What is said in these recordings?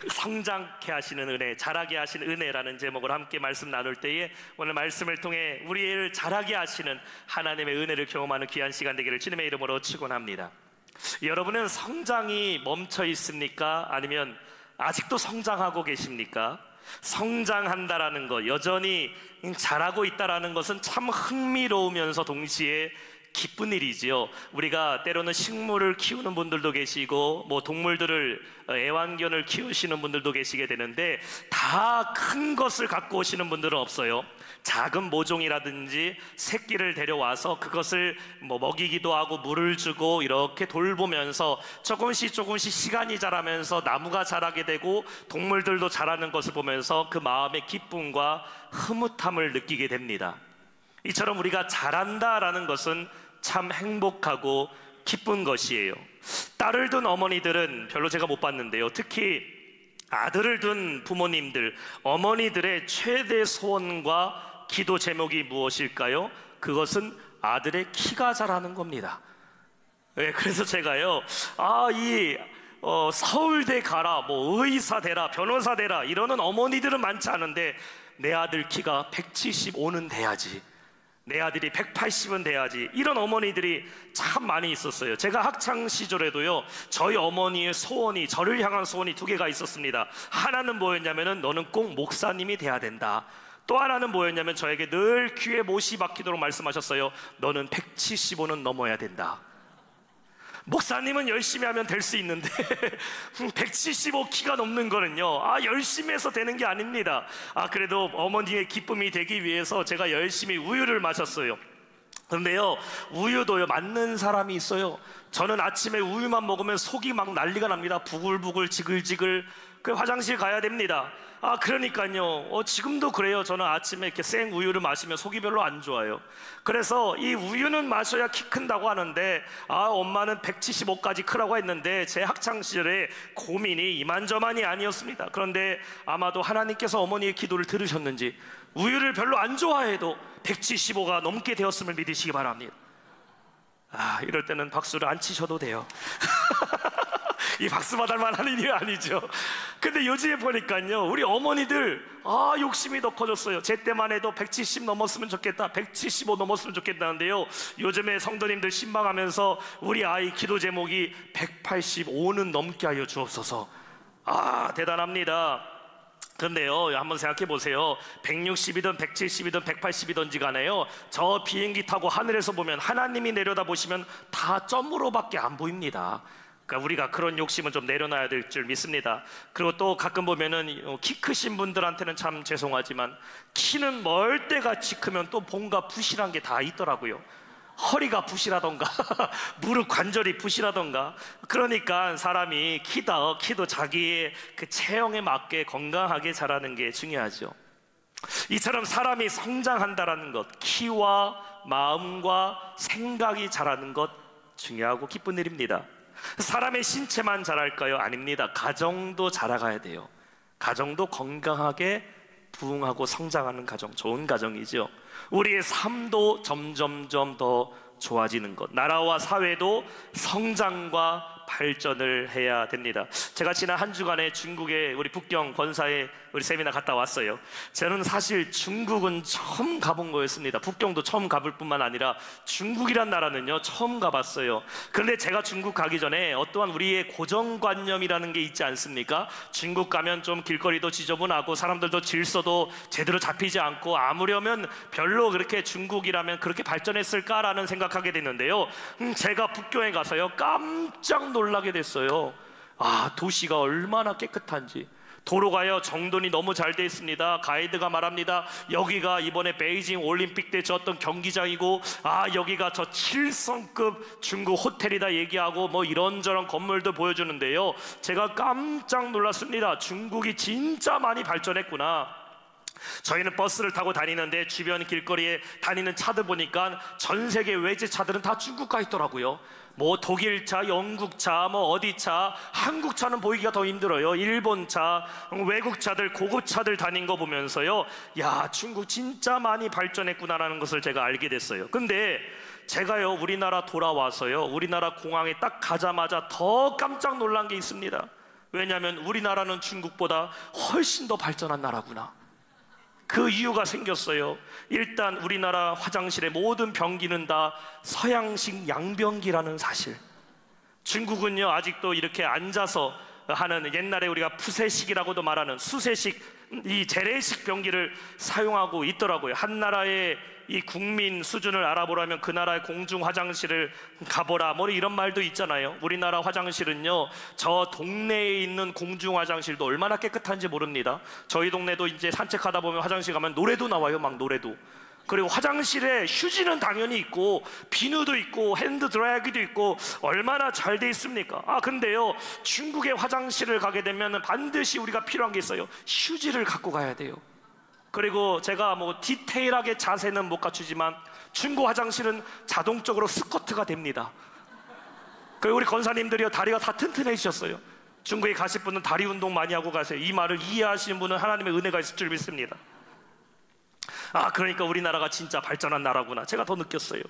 성장케 하시는 은혜, 자라게 하시는 은혜라는 제목으로 함께 말씀 나눌 때에 오늘 말씀을 통해 우리를 자라게 하시는 하나님의 은혜를 경험하는 귀한 시간 되기를 주님의 이름으로 축원합니다. 여러분은 성장이 멈춰 있습니까? 아니면 아직도 성장하고 계십니까? 성장한다라는 것, 여전히 자라고 있다라는 것은 참 흥미로우면서 동시에 기쁜 일이지요. 우리가 때로는 식물을 키우는 분들도 계시고 동물들을, 애완견을 키우시는 분들도 계시게 되는데 다 큰 것을 갖고 오시는 분들은 없어요. 작은 모종이라든지 새끼를 데려와서 그것을 먹이기도 하고 물을 주고 이렇게 돌보면서 조금씩 시간이 자라면서 나무가 자라게 되고 동물들도 자라는 것을 보면서 그 마음의 기쁨과 흐뭇함을 느끼게 됩니다. 이처럼 우리가 자란다라는 것은 참 행복하고 기쁜 것이에요. 딸을 둔 어머니들은 별로 제가 못 봤는데요, 특히 아들을 둔 부모님들, 어머니들의 최대 소원과 기도 제목이 무엇일까요? 그것은 아들의 키가 자라는 겁니다. 네, 그래서 제가요, 서울대 가라, 의사 되라, 변호사 되라 이러는 어머니들은 많지 않은데 내 아들 키가 175는 돼야지, 내 아들이 180은 돼야지, 이런 어머니들이 참 많이 있었어요. 제가 학창 시절에도요, 저희 어머니의 소원이, 저를 향한 소원이 두 개가 있었습니다. 하나는 뭐였냐면은 너는 꼭 목사님이 돼야 된다. 또 하나는 뭐였냐면 저에게 늘 귀에 못이 박히도록 말씀하셨어요. 너는 175는 넘어야 된다. 목사님은 열심히 하면 될 수 있는데 175키가 넘는 거는요, 열심히 해서 되는 게 아닙니다. 그래도 어머니의 기쁨이 되기 위해서 제가 열심히 우유를 마셨어요. 그런데요, 우유도요, 맞는 사람이 있어요. 저는 아침에 우유만 먹으면 속이 막 난리가 납니다. 부글부글 지글지글. 그 화장실 가야 됩니다. 그러니까요, 지금도 그래요. 저는 아침에 이렇게 생 우유를 마시면 속이 별로 안 좋아요. 그래서 이 우유는 마셔야 키 큰다고 하는데 엄마는 175까지 크라고 했는데 제 학창시절에 고민이 이만저만이 아니었습니다. 그런데 아마도 하나님께서 어머니의 기도를 들으셨는지 우유를 별로 안 좋아해도 175가 넘게 되었음을 믿으시기 바랍니다. 이럴 때는 박수를 안 치셔도 돼요. 이 박수 받을 만한 일이 아니죠. 근데 요즘에 보니까요, 우리 어머니들 욕심이 더 커졌어요. 제 때만 해도 170 넘었으면 좋겠다, 175 넘었으면 좋겠다는데요, 요즘에 성도님들 신방하면서 우리 아이 기도 제목이 185는 넘게 하여 주옵소서. 대단합니다. 근데요, 한번 생각해 보세요. 160이든 170이든 180이든지 간에요, 저 비행기 타고 하늘에서 보면 하나님이 내려다 보시면 다 점으로밖에 안 보입니다. 그러니까 우리가 그런 욕심은 좀 내려놔야 될 줄 믿습니다. 그리고 또 가끔 보면은 키 크신 분들한테는 참 죄송하지만 키는 멀때같이 크면 또 뭔가 부실한 게 다 있더라고요. 허리가 부실하던가 무릎 관절이 부실하던가. 그러니까 사람이 키도 자기의 그 체형에 맞게 건강하게 자라는 게 중요하죠. 이처럼 사람이 성장한다라는 것, 키와 마음과 생각이 자라는 것 중요하고 기쁜 일입니다. 사람의 신체만 자랄까요? 아닙니다. 가정도 자라가야 돼요. 가정도 건강하게 부흥하고 성장하는 가정, 좋은 가정이죠. 우리의 삶도 점점점 더 좋아지는 것, 나라와 사회도 성장과 발전을 해야 됩니다. 제가 지난 한 주간에 중국의 우리 북경 권사에 우리 세미나 갔다 왔어요. 저는 사실 중국은 처음 가본 거였습니다. 북경도 처음 가볼 뿐만 아니라 중국이란 나라는요, 처음 가봤어요. 그런데 제가 중국 가기 전에 어떠한 우리의 고정관념이라는 게 있지 않습니까? 중국 가면 좀 길거리도 지저분하고 사람들도 질서도 제대로 잡히지 않고 아무려면 별로 그렇게 중국이라면 그렇게 발전했을까라는 생각하게 됐는데요, 제가 북경에 가서요, 깜짝 놀라게 됐어요. 도시가 얼마나 깨끗한지. 도로가요, 정돈이 너무 잘 돼 있습니다. 가이드가 말합니다. 여기가 이번에 베이징 올림픽 때 졌던 경기장이고, 여기가 저 7성급 중국 호텔이다 얘기하고 이런저런 건물도 보여주는데요, 제가 깜짝 놀랐습니다. 중국이 진짜 많이 발전했구나. 저희는 버스를 타고 다니는데 주변 길거리에 다니는 차들 보니까 전 세계 외제 차들은 다 중국 가 있더라고요. 독일차, 영국차, 어디차, 한국차는 보이기가 더 힘들어요. 일본차, 외국차들, 고급차들 다닌 거 보면서요, 야, 중국 진짜 많이 발전했구나라는 것을 제가 알게 됐어요. 근데 제가요, 우리나라 돌아와서요, 우리나라 공항에 딱 가자마자 더 깜짝 놀란 게 있습니다. 왜냐하면 우리나라는 중국보다 훨씬 더 발전한 나라구나. 그 이유가 생겼어요. 일단 우리나라 화장실의 모든 변기는 다 서양식 양변기라는 사실. 중국은요 아직도 이렇게 앉아서 하는, 옛날에 우리가 푸세식이라고도 말하는 수세식, 이 재래식 변기를 사용하고 있더라고요. 한 나라의 이 국민 수준을 알아보려면 그 나라의 공중 화장실을 가보라, 뭐 이런 말도 있잖아요. 우리나라 화장실은요 저 동네에 있는 공중 화장실도 얼마나 깨끗한지 모릅니다. 저희 동네도 이제 산책하다 보면 화장실 가면 노래도 나와요. 막 노래도. 그리고 화장실에 휴지는 당연히 있고 비누도 있고 핸드 드라이기도 있고 얼마나 잘 돼 있습니까? 근데요 중국의 화장실을 가게 되면 반드시 우리가 필요한 게 있어요. 휴지를 갖고 가야 돼요. 그리고 제가 뭐 디테일하게 자세는 못 갖추지만 중국 화장실은 자동적으로 스쿼트가 됩니다. 그리고 우리 권사님들이요 다리가 다 튼튼해지셨어요. 중국에 가실 분은 다리 운동 많이 하고 가세요. 이 말을 이해하시는 분은 하나님의 은혜가 있을 줄 믿습니다. 그러니까 우리나라가 진짜 발전한 나라구나, 제가 더 느꼈어요.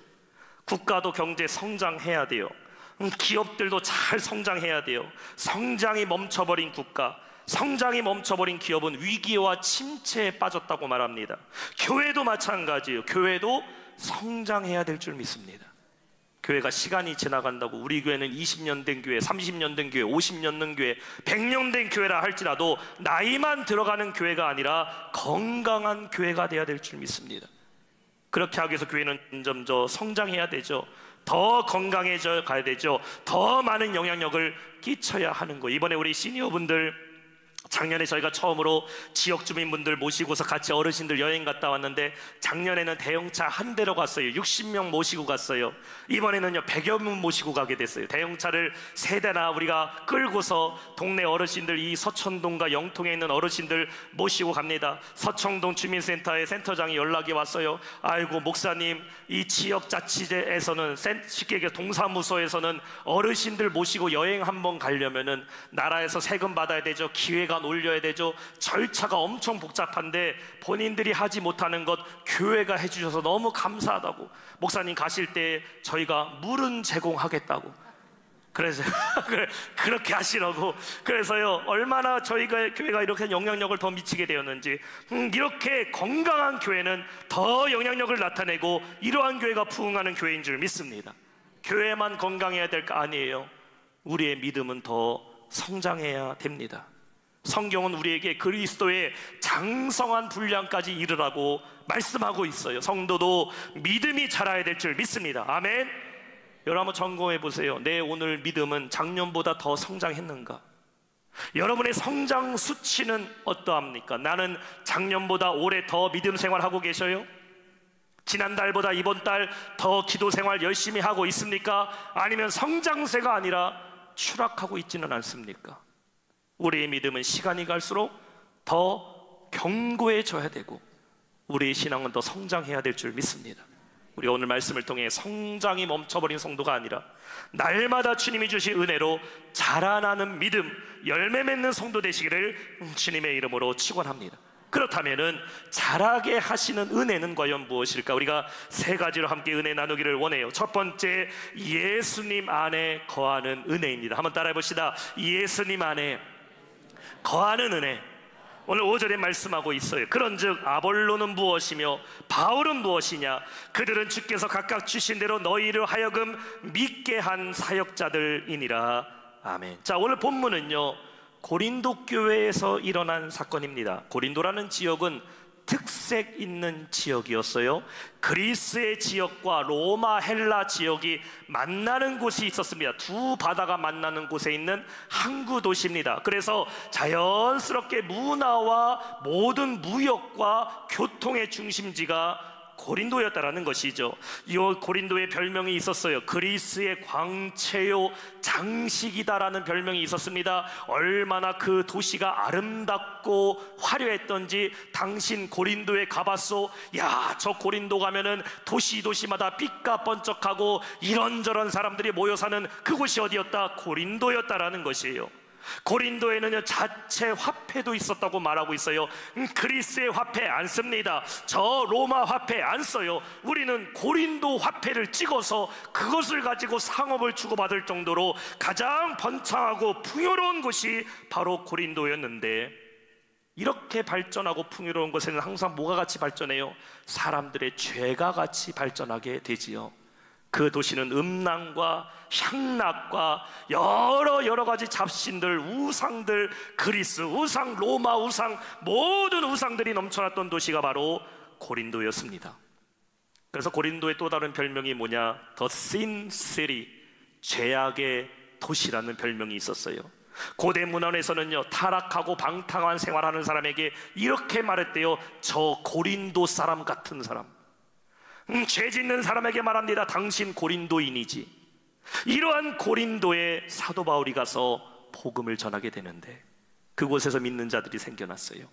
국가도 경제 성장해야 돼요. 기업들도 잘 성장해야 돼요. 성장이 멈춰버린 국가, 성장이 멈춰버린 기업은 위기와 침체에 빠졌다고 말합니다. 교회도 마찬가지예요. 교회도 성장해야 될 줄 믿습니다. 교회가 시간이 지나간다고 우리 교회는 20년 된 교회, 30년 된 교회, 50년 된 교회, 100년 된 교회라 할지라도 나이만 들어가는 교회가 아니라 건강한 교회가 돼야 될 줄 믿습니다. 그렇게 하기 위해서 교회는 점점 더 성장해야 되죠. 더 건강해져 가야 되죠. 더 많은 영향력을 끼쳐야 하는 거예요. 이번에 우리 시니어분들, 작년에 저희가 처음으로 지역 주민분들 모시고서 같이 어르신들 여행 갔다 왔는데, 작년에는 대형차 한 대로 갔어요. 60명 모시고 갔어요. 이번에는요 100여 명 모시고 가게 됐어요. 대형차를 3대나 우리가 끌고서 동네 어르신들, 이 서천동과 영통에 있는 어르신들 모시고 갑니다. 서청동 주민센터의 센터장이 연락이 왔어요. 아이고 목사님, 이 지역자치제에서는, 쉽게 얘기해 동사무소에서는 어르신들 모시고 여행 한번 가려면은 나라에서 세금 받아야 되죠. 기회가 올려야 되죠. 절차가 엄청 복잡한데 본인들이 하지 못하는 것 교회가 해주셔서 너무 감사하다고. 목사님 가실 때 저희가 물은 제공하겠다고. 그래서 그렇게 하시라고. 그래서요 얼마나 저희가 교회가 이렇게 영향력을 더 미치게 되었는지, 이렇게 건강한 교회는 더 영향력을 나타내고 이러한 교회가 부흥하는 교회인 줄 믿습니다. 교회만 건강해야 될 거 아니에요. 우리의 믿음은 더 성장해야 됩니다. 성경은 우리에게 그리스도의 장성한 분량까지 이르라고 말씀하고 있어요. 성도도 믿음이 자라야 될 줄 믿습니다. 아멘. 여러분 한번 점검해 보세요. 내 오늘 믿음은 작년보다 더 성장했는가? 여러분의 성장 수치는 어떠합니까? 나는 작년보다 올해 더 믿음 생활하고 계셔요? 지난달보다 이번 달 더 기도 생활 열심히 하고 있습니까? 아니면 성장세가 아니라 추락하고 있지는 않습니까? 우리의 믿음은 시간이 갈수록 더 견고해져야 되고 우리의 신앙은 더 성장해야 될 줄 믿습니다. 우리 오늘 말씀을 통해 성장이 멈춰버린 성도가 아니라 날마다 주님이 주신 은혜로 자라나는 믿음, 열매 맺는 성도 되시기를 주님의 이름으로 축원합니다. 그렇다면은 자라게 하시는 은혜는 과연 무엇일까? 우리가 3가지로 함께 은혜 나누기를 원해요. 첫 번째, 예수님 안에 거하는 은혜입니다. 한번 따라해 봅시다. 예수님 안에 거하는 은혜. 오늘 5절에 말씀하고 있어요. 그런즉 아볼로는 무엇이며 바울은 무엇이냐? 그들은 주께서 각각 주신 대로 너희를 하여금 믿게 한 사역자들이니라. 아멘. 자, 오늘 본문은요 고린도 교회에서 일어난 사건입니다. 고린도라는 지역은 특색 있는 지역이었어요. 그리스의 지역과 로마 헬라 지역이 만나는 곳이 있었습니다. 두 바다가 만나는 곳에 있는 항구 도시입니다. 그래서 자연스럽게 문화와 모든 무역과 교통의 중심지가 고린도였다라는 것이죠. 이 고린도의 별명이 있었어요. 그리스의 광채요 장식이다라는 별명이 있었습니다. 얼마나 그 도시가 아름답고 화려했던지 당신 고린도에 가봤소? 야, 저 고린도 가면은 도시마다 빛과 번쩍하고 이런저런 사람들이 모여 사는 그곳이 어디였다? 고린도였다라는 것이에요. 고린도에는요 자체 화폐도 있었다고 말하고 있어요. 그리스의 화폐 안 씁니다. 저 로마 화폐 안 써요. 우리는 고린도 화폐를 찍어서 그것을 가지고 상업을 주고받을 정도로 가장 번창하고 풍요로운 곳이 바로 고린도였는데, 이렇게 발전하고 풍요로운 곳에는 항상 뭐가 같이 발전해요? 사람들의 죄가 같이 발전하게 되지요. 그 도시는 음란과 향락과 여러 가지 잡신들, 우상들, 그리스 우상, 로마 우상, 모든 우상들이 넘쳐났던 도시가 바로 고린도였습니다. 그래서 고린도의 또 다른 별명이 뭐냐? The Sin City, 죄악의 도시라는 별명이 있었어요. 고대 문헌에서는요 타락하고 방탕한 생활하는 사람에게 이렇게 말했대요. 저 고린도 사람 같은 사람. 죄 짓는 사람에게 말합니다. 당신 고린도인이지. 이러한 고린도에 사도 바울이 가서 복음을 전하게 되는데, 그곳에서 믿는 자들이 생겨났어요.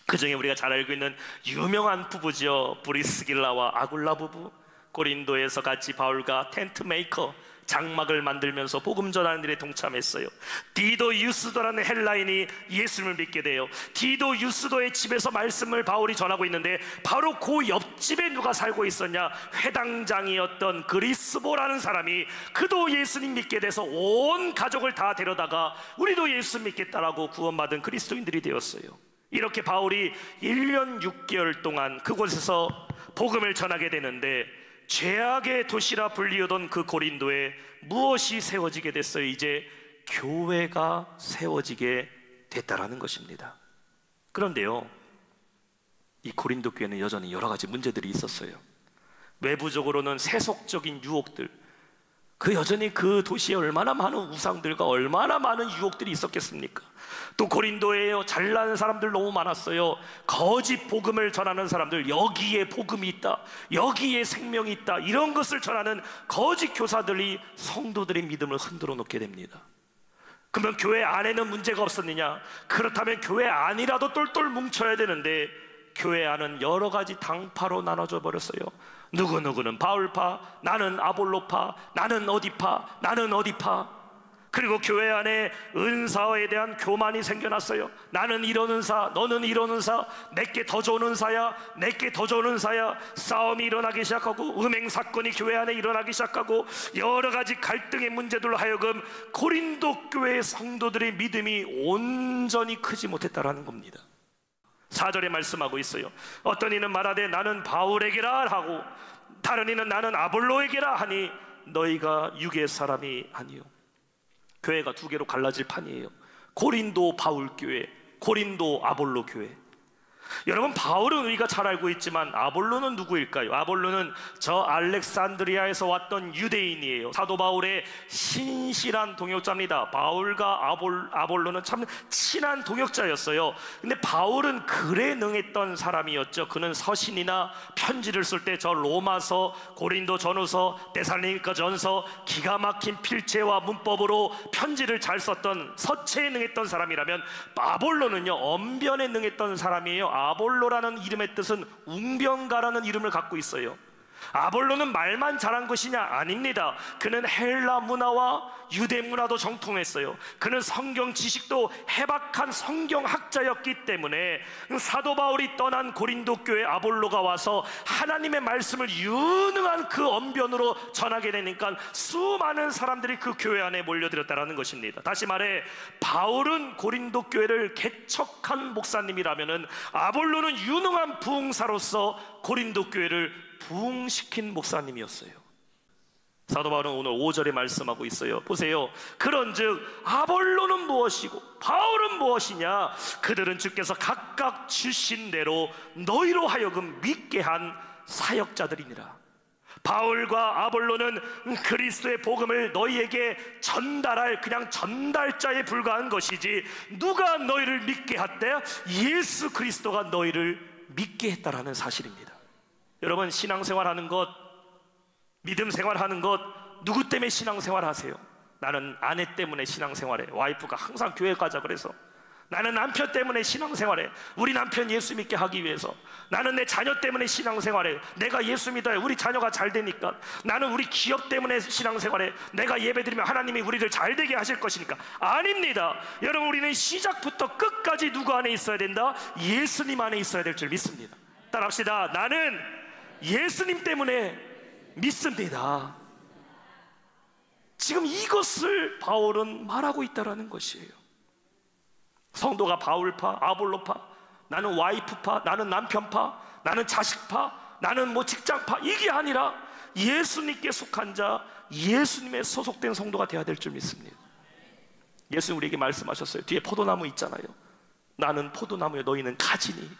그 중에 우리가 잘 알고 있는 유명한 부부죠. 브리스길라와 아굴라 부부. 고린도에서 같이 바울과 텐트 메이커, 장막을 만들면서 복음 전하는 일에 동참했어요. 디도 유스도라는 헬라인이 예수님을 믿게 돼요. 디도 유스도의 집에서 말씀을 바울이 전하고 있는데, 바로 그 옆집에 누가 살고 있었냐? 회당장이었던 그리스보라는 사람이 그도 예수님 믿게 돼서 온 가족을 다 데려다가 우리도 예수 믿겠다라고 구원받은 그리스도인들이 되었어요. 이렇게 바울이 1년 6개월 동안 그곳에서 복음을 전하게 되는데, 죄악의 도시라 불리우던 그 고린도에 무엇이 세워지게 됐어요? 이제 교회가 세워지게 됐다라는 것입니다. 그런데요, 이 고린도 교회는 여전히 여러 가지 문제들이 있었어요. 외부적으로는 세속적인 유혹들, 여전히 그 도시에 얼마나 많은 우상들과 얼마나 많은 유혹들이 있었겠습니까? 또 고린도에요 잘난 사람들 너무 많았어요. 거짓 복음을 전하는 사람들, 여기에 복음이 있다, 여기에 생명이 있다, 이런 것을 전하는 거짓 교사들이 성도들의 믿음을 흔들어 놓게 됩니다. 그러면 교회 안에는 문제가 없었느냐? 그렇다면 교회 안이라도 똘똘 뭉쳐야 되는데, 교회 안은 여러 가지 당파로 나눠져 버렸어요. 누구는 바울파, 나는 아볼로파, 나는 어디파, 나는 어디파. 그리고 교회 안에 은사에 대한 교만이 생겨났어요. 나는 이런 은사, 너는 이런 은사, 내게 더 좋은 은사야, 내게 더 좋은 은사야. 싸움이 일어나기 시작하고, 음행 사건이 교회 안에 일어나기 시작하고, 여러 가지 갈등의 문제들로 하여금 고린도 교회의 성도들의 믿음이 온전히 크지 못했다라는 겁니다. 4절에 말씀하고 있어요. 어떤 이는 말하되 나는 바울에게라 하고, 다른 이는 나는 아볼로에게라 하니 너희가 육의 사람이 아니요. 교회가 두 개로 갈라질 판이에요. 고린도 바울 교회, 고린도 아볼로 교회. 여러분, 바울은 우리가 잘 알고 있지만 아볼로는 누구일까요? 아볼로는 저 알렉산드리아에서 왔던 유대인이에요. 사도 바울의 신실한 동역자입니다. 바울과 아볼로는 참 친한 동역자였어요. 근데 바울은 글에 능했던 사람이었죠. 그는 서신이나 편지를 쓸 때 저 로마서, 고린도 전후서, 데살로니가 전서, 기가 막힌 필체와 문법으로 편지를 잘 썼던, 서체에 능했던 사람이라면, 아볼로는요 언변에 능했던 사람이에요. 아볼로라는 이름의 뜻은 웅변가라는 이름을 갖고 있어요. 아볼로는 말만 잘한 것이냐? 아닙니다. 그는 헬라 문화와 유대 문화도 정통했어요. 그는 성경 지식도 해박한 성경학자였기 때문에 사도 바울이 떠난 고린도 교회 아볼로가 와서 하나님의 말씀을 유능한 그 언변으로 전하게 되니까 수많은 사람들이 그 교회 안에 몰려들었다는 것입니다. 다시 말해, 바울은 고린도 교회를 개척한 목사님이라면 아볼로는 유능한 부흥사로서 고린도 교회를 부흥시킨 목사님이었어요. 사도 바울은 오늘 5절에 말씀하고 있어요. 보세요. 그런즉 아볼로는 무엇이고 바울은 무엇이냐? 그들은 주께서 각각 주신 대로 너희로 하여금 믿게 한 사역자들이니라. 바울과 아볼로는 그리스도의 복음을 너희에게 전달할 그냥 전달자에 불과한 것이지, 누가 너희를 믿게 했대? 예수 그리스도가 너희를 믿게 했다라는 사실입니다. 여러분, 신앙생활하는 것, 믿음 생활하는 것, 누구 때문에 신앙생활 하세요? 나는 아내 때문에 신앙생활해. 와이프가 항상 교회 가자 그래서. 나는 남편 때문에 신앙생활해. 우리 남편 예수 믿게 하기 위해서. 나는 내 자녀 때문에 신앙생활해. 내가 예수 믿어야 우리 자녀가 잘 되니까. 나는 우리 기업 때문에 신앙생활해. 내가 예배드리면 하나님이 우리를 잘 되게 하실 것이니까. 아닙니다. 여러분, 우리는 시작부터 끝까지 누구 안에 있어야 된다? 예수님 안에 있어야 될 줄 믿습니다. 따라합시다. 나는 예수님 때문에 믿습니다. 지금 이것을 바울은 말하고 있다는 것이에요. 성도가 바울파, 아볼로파, 나는 와이프파, 나는 남편파, 나는 자식파, 나는 뭐 직장파, 이게 아니라 예수님께 속한 자, 예수님의 소속된 성도가 되어야 될 줄 믿습니다. 예수님 우리에게 말씀하셨어요. 뒤에 포도나무 있잖아요. 나는 포도나무에 너희는 가지니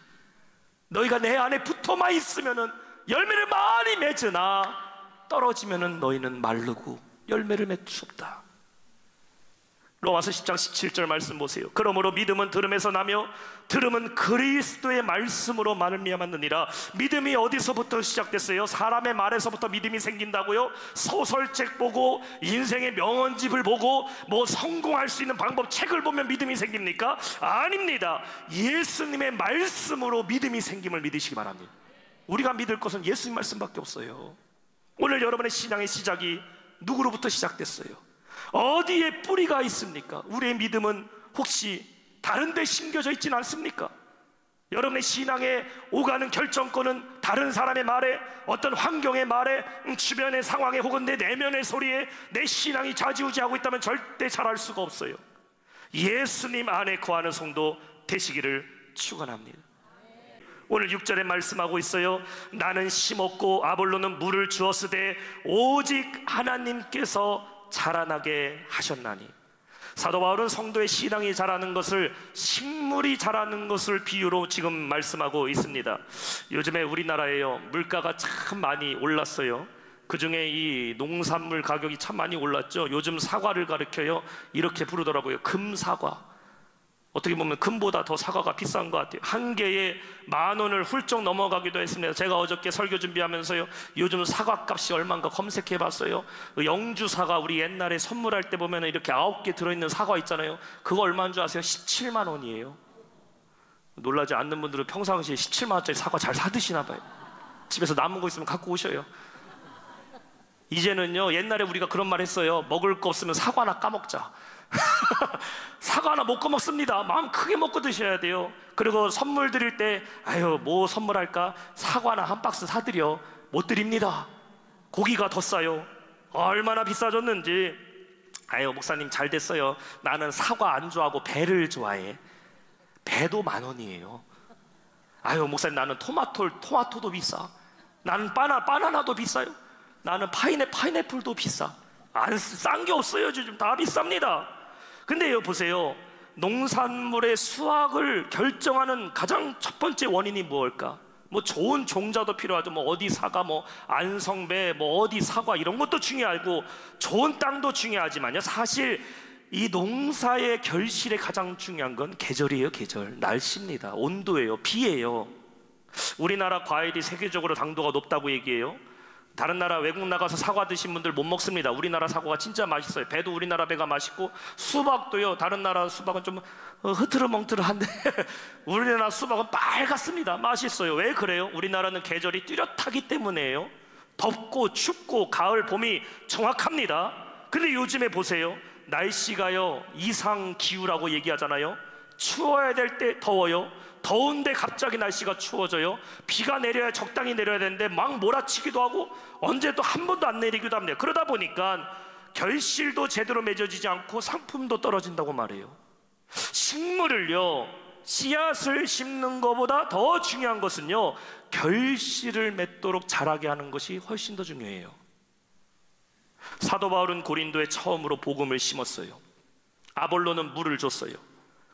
너희가 내 안에 붙어만 있으면은 열매를 많이 맺으나 떨어지면은 너희는 마르고 열매를 맺을 수 없다. 로마서 10장 17절 말씀 보세요. 그러므로 믿음은 들음에서 나며 들음은 그리스도의 말씀으로 말미암았느니라. 믿음이 어디서부터 시작됐어요? 사람의 말에서부터 믿음이 생긴다고요? 소설책 보고 인생의 명언집을 보고 뭐 성공할 수 있는 방법 책을 보면 믿음이 생깁니까? 아닙니다. 예수님의 말씀으로 믿음이 생김을 믿으시기 바랍니다. 우리가 믿을 것은 예수님 말씀밖에 없어요. 오늘 여러분의 신앙의 시작이 누구로부터 시작됐어요? 어디에 뿌리가 있습니까? 우리의 믿음은 혹시 다른 데 심겨져 있지는 않습니까? 여러분의 신앙에 오가는 결정권은 다른 사람의 말에, 어떤 환경의 말에, 주변의 상황에, 혹은 내 내면의 소리에 내 신앙이 좌지우지하고 있다면 절대 잘할 수가 없어요. 예수님 안에 거하는 성도 되시기를 축원합니다. 오늘 6절에 말씀하고 있어요. 나는 심었고 아볼로는 물을 주었으되 오직 하나님께서 자라나게 하셨나니. 사도 바울은 성도의 신앙이 자라는 것을 식물이 자라는 것을 비유로 지금 말씀하고 있습니다. 요즘에 우리나라에요, 물가가 참 많이 올랐어요. 그 중에 이 농산물 가격이 참 많이 올랐죠. 요즘 사과를 가리켜요 이렇게 부르더라고요. 금사과. 어떻게 보면 금보다 더 사과가 비싼 것 같아요. 한 개에 10,000원을 훌쩍 넘어가기도 했습니다. 제가 어저께 설교 준비하면서요, 요즘 사과값이 얼마인가 검색해봤어요. 영주 사과, 우리 옛날에 선물할 때 보면 이렇게 9개 들어있는 사과 있잖아요. 그거 얼마인 줄 아세요? 17만 원이에요. 놀라지 않는 분들은 평상시에 17만 원짜리 사과 잘 사드시나 봐요. 집에서 남은 거 있으면 갖고 오셔요. 이제는요, 옛날에 우리가 그런 말 했어요. 먹을 거 없으면 사과나 까먹자. 사과 하나 못 꺼먹습니다. 마음 크게 먹고 드셔야 돼요. 그리고 선물 드릴 때 아유 뭐 선물할까? 사과나 한 박스 사드려. 못 드립니다. 고기가 더 싸요. 얼마나 비싸졌는지. 아유 목사님 잘 됐어요. 나는 사과 안 좋아하고 배를 좋아해. 배도 10,000원이에요. 아유 목사님 나는 토마토도 비싸. 나는 바나나도 비싸요. 나는 파인애플도 비싸. 싼 게 없어요. 요즘 다 비쌉니다. 근데 여기 보세요. 농산물의 수확을 결정하는 가장 첫 번째 원인이 무엇일까? 뭐 좋은 종자도 필요하죠. 뭐 어디 사과, 뭐 안성배, 뭐 어디 사과 이런 것도 중요하고 좋은 땅도 중요하지만요, 사실 이 농사의 결실에 가장 중요한 건 계절이에요. 계절, 날씨입니다. 온도예요. 비예요. 우리나라 과일이 세계적으로 당도가 높다고 얘기해요. 다른 나라 외국 나가서 사과 드신 분들 못 먹습니다. 우리나라 사과가 진짜 맛있어요. 배도 우리나라 배가 맛있고, 수박도요, 다른 나라 수박은 좀 흐트러멍트러한데 우리나라 수박은 빨갛습니다. 맛있어요. 왜 그래요? 우리나라는 계절이 뚜렷하기 때문에요. 덥고 춥고 가을 봄이 정확합니다. 근데 요즘에 보세요. 날씨가요 이상기후라고 얘기하잖아요. 추워야 될 때 더워요. 더운데 갑자기 날씨가 추워져요. 비가 내려야 적당히 내려야 되는데 막 몰아치기도 하고 언제 또 한 번도 안 내리기도 합니다. 그러다 보니까 결실도 제대로 맺어지지 않고 상품도 떨어진다고 말해요. 식물을요, 씨앗을 심는 것보다 더 중요한 것은요, 결실을 맺도록 자라게 하는 것이 훨씬 더 중요해요. 사도 바울은 고린도에 처음으로 복음을 심었어요. 아볼로는 물을 줬어요.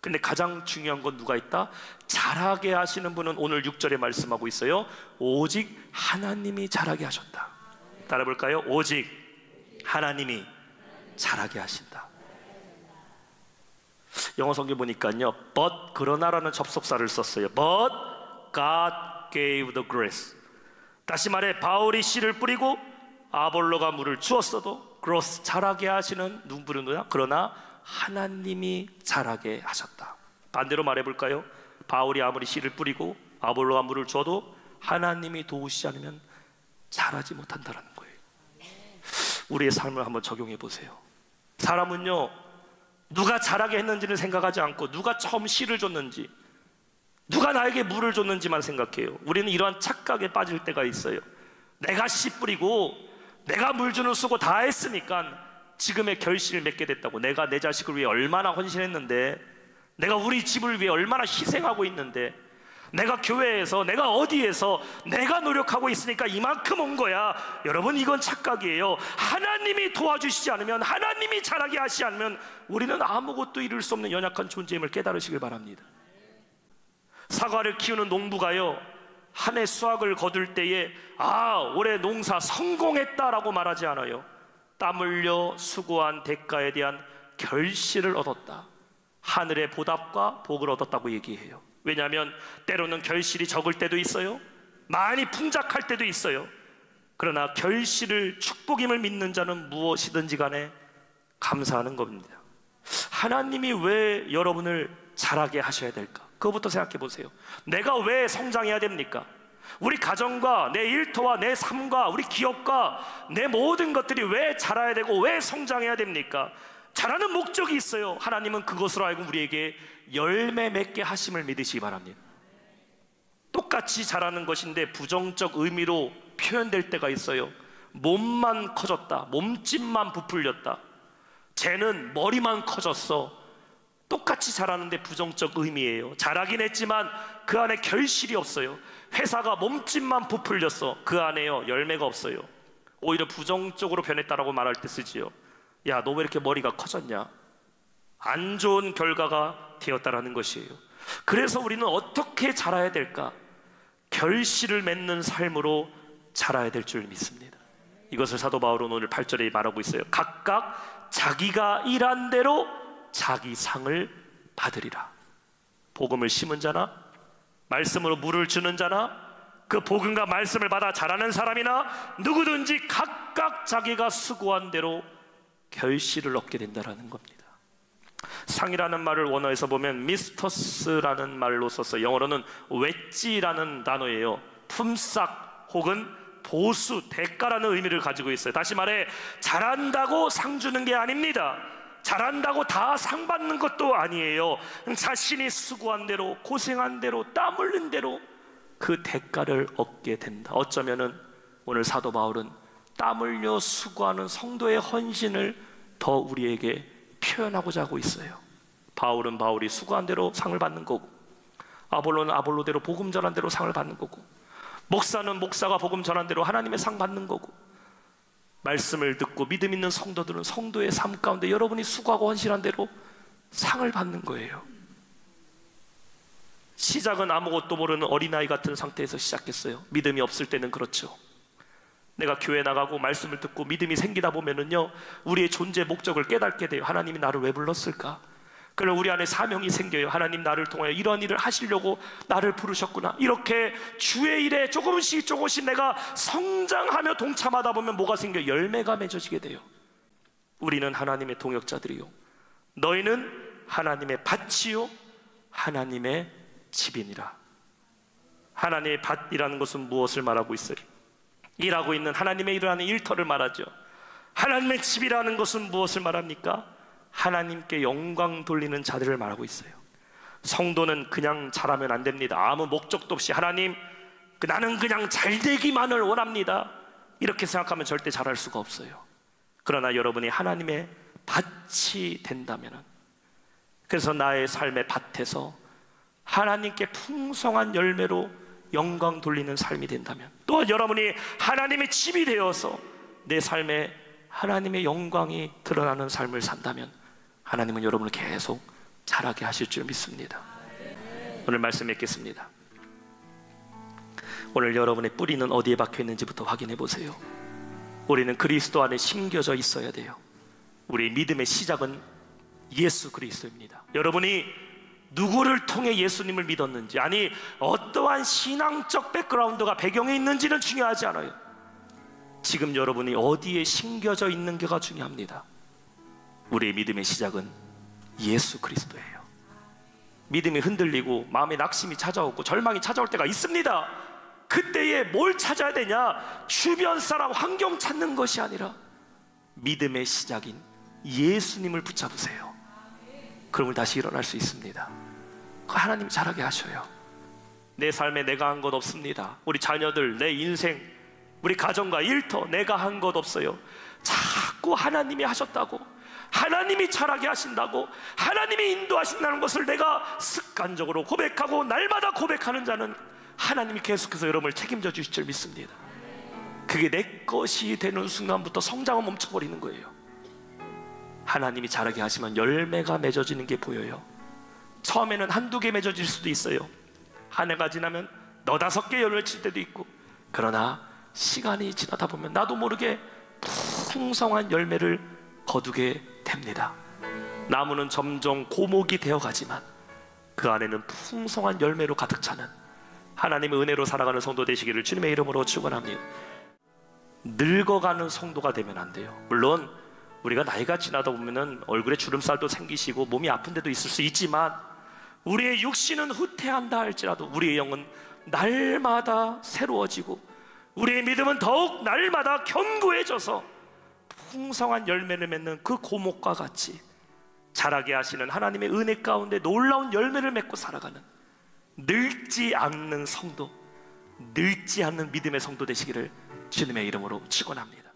근데 가장 중요한 건 누가 있다? 자라게 하시는 분은 오늘 6절에 말씀하고 있어요. 오직 하나님이 자라게 하셨다. 따라 볼까요? 오직 하나님이 자라게 하신다. 영어 성경 보니까요, but 그러나라는 접속사를 썼어요. But God gave the grace. 다시 말해 바울이 씨를 뿌리고 아볼로가 물을 주었어도 growth, 자라게 하시는 누구냐? 그러나 하나님이 자라게 하셨다. 반대로 말해볼까요? 바울이 아무리 씨를 뿌리고 아볼로가 물을 줘도 하나님이 도우시지 않으면 자라지 못한다는 거예요. 우리의 삶을 한번 적용해 보세요. 사람은요, 누가 자라게 했는지는 생각하지 않고 누가 처음 씨를 줬는지, 누가 나에게 물을 줬는지만 생각해요. 우리는 이러한 착각에 빠질 때가 있어요. 내가 씨 뿌리고 내가 물 주는 수고 다 했으니까 지금의 결실을 맺게 됐다고. 내가 내 자식을 위해 얼마나 헌신했는데, 내가 우리 집을 위해 얼마나 희생하고 있는데, 내가 교회에서, 내가 어디에서 내가 노력하고 있으니까 이만큼 온 거야. 여러분, 이건 착각이에요. 하나님이 도와주시지 않으면, 하나님이 자라게 하시지 않으면 우리는 아무것도 이룰 수 없는 연약한 존재임을 깨달으시길 바랍니다. 사과를 키우는 농부가요, 한 해 수확을 거둘 때에 올해 농사 성공했다라고 말하지 않아요. 땀 흘려 수고한 대가에 대한 결실을 얻었다, 하늘의 보답과 복을 얻었다고 얘기해요. 왜냐하면 때로는 결실이 적을 때도 있어요. 많이 풍작할 때도 있어요. 그러나 결실을 축복임을 믿는 자는 무엇이든지 간에 감사하는 겁니다. 하나님이 왜 여러분을 자라게 하셔야 될까? 그거부터 생각해 보세요. 내가 왜 성장해야 됩니까? 우리 가정과 내 일터와 내 삶과 우리 기업과 내 모든 것들이 왜 자라야 되고 왜 성장해야 됩니까? 자라는 목적이 있어요. 하나님은 그것으로 알고 우리에게 열매 맺게 하심을 믿으시기 바랍니다. 똑같이 자라는 것인데 부정적 의미로 표현될 때가 있어요. 몸만 커졌다, 몸집만 부풀렸다, 쟤는 머리만 커졌어. 똑같이 자라는데 부정적 의미예요. 자라긴 했지만 그 안에 결실이 없어요. 회사가 몸집만 부풀렸어, 그 안에요 열매가 없어요. 오히려 부정적으로 변했다라고 말할 때 쓰지요. 야, 너 왜 이렇게 머리가 커졌냐? 안 좋은 결과가 되었다라는 것이에요. 그래서 우리는 어떻게 자라야 될까? 결실을 맺는 삶으로 자라야 될 줄 믿습니다. 이것을 사도 바울은 오늘 8절에 말하고 있어요. 각각 자기가 일한 대로 자기 상을 받으리라. 복음을 심은 자나, 말씀으로 물을 주는 자나, 그 복음과 말씀을 받아 자라는 사람이나 누구든지 각각 자기가 수고한 대로 결실을 얻게 된다는 겁니다. 상이라는 말을 원어에서 보면 미스터스라는 말로 써서 영어로는 웨지라는 단어예요. 품삯 혹은 보수, 대가라는 의미를 가지고 있어요. 다시 말해, 잘한다고 상 주는 게 아닙니다. 잘한다고 다 상 받는 것도 아니에요. 자신이 수고한 대로, 고생한 대로, 땀 흘린 대로 그 대가를 얻게 된다. 어쩌면은 오늘 사도 바울은 땀 흘려 수고하는 성도의 헌신을 더 우리에게 표현하고자 하고 있어요. 바울은 바울이 수고한 대로 상을 받는 거고, 아볼로는 아볼로대로 복음 전한 대로 상을 받는 거고, 목사는 목사가 복음 전한 대로 하나님의 상 받는 거고, 말씀을 듣고 믿음 있는 성도들은 성도의 삶 가운데 여러분이 수고하고 헌신한 대로 상을 받는 거예요. 시작은 아무것도 모르는 어린아이 같은 상태에서 시작했어요. 믿음이 없을 때는 그렇죠. 내가 교회 나가고 말씀을 듣고 믿음이 생기다 보면은요, 우리의 존재 목적을 깨닫게 돼요. 하나님이 나를 왜 불렀을까? 그럼 우리 안에 사명이 생겨요. 하나님, 나를 통하여 이런 일을 하시려고 나를 부르셨구나. 이렇게 주의 일에 조금씩 내가 성장하며 동참하다 보면 뭐가 생겨요? 열매가 맺어지게 돼요. 우리는 하나님의 동역자들이요, 너희는 하나님의 밭이요 하나님의 집이니라. 하나님의 밭이라는 것은 무엇을 말하고 있어요? 일하고 있는 하나님의 일을 하는 일터를 말하죠. 하나님의 집이라는 것은 무엇을 말합니까? 하나님께 영광 돌리는 자들을 말하고 있어요. 성도는 그냥 잘하면 안 됩니다. 아무 목적도 없이 하나님, 나는 그냥 잘 되기만을 원합니다, 이렇게 생각하면 절대 잘할 수가 없어요. 그러나 여러분이 하나님의 밭이 된다면, 그래서 나의 삶의 밭에서 하나님께 풍성한 열매로 영광 돌리는 삶이 된다면, 또한 여러분이 하나님의 집이 되어서 내 삶에 하나님의 영광이 드러나는 삶을 산다면 하나님은 여러분을 계속 자라게 하실 줄 믿습니다. 오늘 말씀 읽겠습니다. 오늘 여러분의 뿌리는 어디에 박혀 있는지부터 확인해 보세요. 우리는 그리스도 안에 심겨져 있어야 돼요. 우리의 믿음의 시작은 예수 그리스도입니다. 여러분이 누구를 통해 예수님을 믿었는지, 아니 어떠한 신앙적 백그라운드가 배경에 있는지는 중요하지 않아요. 지금 여러분이 어디에 심겨져 있는가가 중요합니다. 우리의 믿음의 시작은 예수 그리스도예요. 믿음이 흔들리고 마음에 낙심이 찾아오고 절망이 찾아올 때가 있습니다. 그때에 뭘 찾아야 되냐? 주변 사람, 환경 찾는 것이 아니라 믿음의 시작인 예수님을 붙잡으세요. 그러면 다시 일어날 수 있습니다. 하나님이 잘하게 하셔요. 내 삶에 내가 한 것 없습니다. 우리 자녀들, 내 인생, 우리 가정과 일터 내가 한 것 없어요. 자꾸 하나님이 하셨다고, 하나님이 잘하게 하신다고, 하나님이 인도하신다는 것을 내가 습관적으로 고백하고 날마다 고백하는 자는 하나님이 계속해서 여러분을 책임져 주실 줄 믿습니다. 그게 내 것이 되는 순간부터 성장은 멈춰버리는 거예요. 하나님이 잘하게 하시면 열매가 맺어지는 게 보여요. 처음에는 한두 개 맺어질 수도 있어요. 한 해가 지나면 너다섯 개 열매 칠 때도 있고, 그러나 시간이 지나다 보면 나도 모르게 풍성한 열매를 거두게 됩니다. 나무는 점점 고목이 되어가지만 그 안에는 풍성한 열매로 가득 차는 하나님의 은혜로 살아가는 성도 되시기를 주님의 이름으로 축원합니다. 늙어가는 성도가 되면 안 돼요. 물론 우리가 나이가 지나다 보면은 얼굴에 주름살도 생기시고 몸이 아픈 데도 있을 수 있지만, 우리의 육신은 후퇴한다 할지라도 우리의 영은 날마다 새로워지고 우리의 믿음은 더욱 날마다 견고해져서 풍성한 열매를 맺는 그 고목과 같이 자라게 하시는 하나님의 은혜 가운데 놀라운 열매를 맺고 살아가는 늙지 않는 성도, 늙지 않는 믿음의 성도 되시기를 주님의 이름으로 축원합니다.